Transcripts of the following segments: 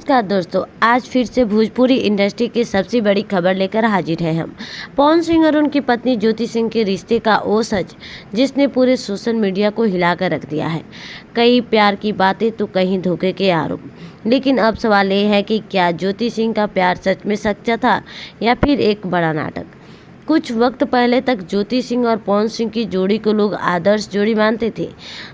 नमस्कार दोस्तों, आज फिर से भोजपुरी इंडस्ट्री की सबसे बड़ी खबर लेकर हाजिर हैं हम। पवन सिंह और उनकी पत्नी ज्योति सिंह के रिश्ते का वो सच जिसने पूरे सोशल मीडिया को हिलाकर रख दिया है। कई प्यार की बातें तो कहीं धोखे के आरोप। लेकिन अब सवाल ये है कि क्या ज्योति सिंह का प्यार सच में सच्चा था या फिर एक बड़ा नाटक। कुछ वक्त पहले तक ज्योति सिंह और पवन सिंह की जोड़ी को लोग आदर्श जोड़ी मानते थे।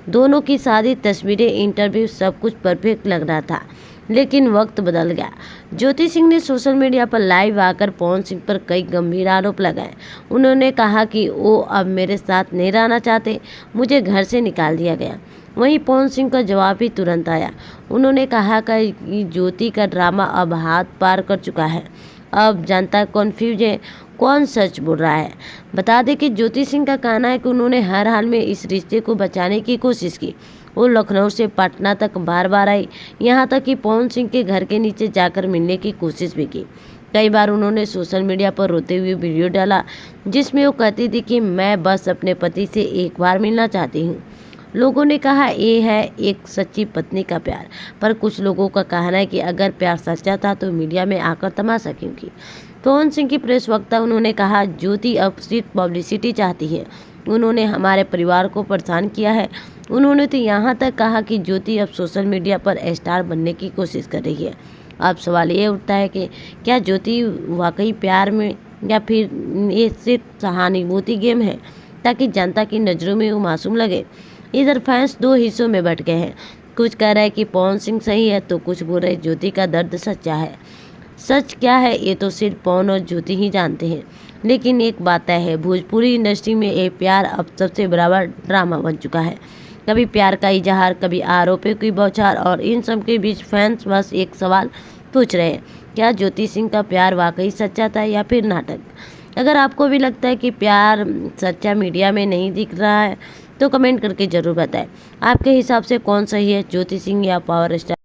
दोनों की शादी, तस्वीरें, इंटरव्यू सब कुछ परफेक्ट लग रहा था। लेकिन वक्त बदल गया। ज्योति सिंह ने सोशल मीडिया पर लाइव आकर पवन सिंह पर कई गंभीर आरोप लगाए। उन्होंने कहा कि वो अब मेरे साथ नहीं रहना चाहते, मुझे घर से निकाल दिया गया। वहीं पवन सिंह का जवाब भी तुरंत आया। उन्होंने कहा कि ज्योति का ड्रामा अब हाथ पार कर चुका है। अब जनता कंफ्यूज है, कौन सच बोल रहा है। बता दें कि ज्योति सिंह का कहना है कि उन्होंने हर हाल में इस रिश्ते को बचाने की कोशिश की। वो लखनऊ से पटना तक बार बार आई, यहाँ तक कि पवन सिंह के घर के नीचे जाकर मिलने की कोशिश भी की। कई बार उन्होंने सोशल मीडिया पर रोते हुए वीडियो डाला जिसमें वो कहती थी कि मैं बस अपने पति से एक बार मिलना चाहती हूँ। लोगों ने कहा ये है एक सच्ची पत्नी का प्यार, पर कुछ लोगों का कहना है कि अगर प्यार सच्चा था तो मीडिया में आकर तमाशा क्यों की। पवन सिंह की प्रेस वक्ता उन्होंने कहा, ज्योति अब सिर्फ पब्लिसिटी चाहती है। उन्होंने हमारे परिवार को परेशान किया है। उन्होंने तो यहाँ तक कहा कि ज्योति अब सोशल मीडिया पर स्टार बनने की कोशिश कर रही है। अब सवाल ये उठता है कि क्या ज्योति वाकई प्यार में या फिर ये सिर्फ सहानुभूति गेम है ताकि जनता की नज़रों में वो मासूम लगे। इधर फैंस दो हिस्सों में बट गए हैं। कुछ कह रहे हैं कि पवन सिंह सही है तो कुछ बोल रहे ज्योति का दर्द सच्चा है। सच क्या है ये तो सिर्फ पवन और ज्योति ही जानते हैं। लेकिन एक बात तय है, भोजपुरी इंडस्ट्री में ये प्यार अब सबसे बराबर ड्रामा बन चुका है। कभी प्यार का इजहार, कभी आरोपों की बौछार, और इन सब के बीच फैंस बस एक सवाल पूछ रहे हैं, क्या ज्योति सिंह का प्यार वाकई सच्चा था या फिर नाटक। अगर आपको भी लगता है कि प्यार सच्चा मीडिया में नहीं दिख रहा है तो कमेंट करके ज़रूर बताएं। आपके हिसाब से कौन सही है, ज्योति सिंह या पावर स्टार।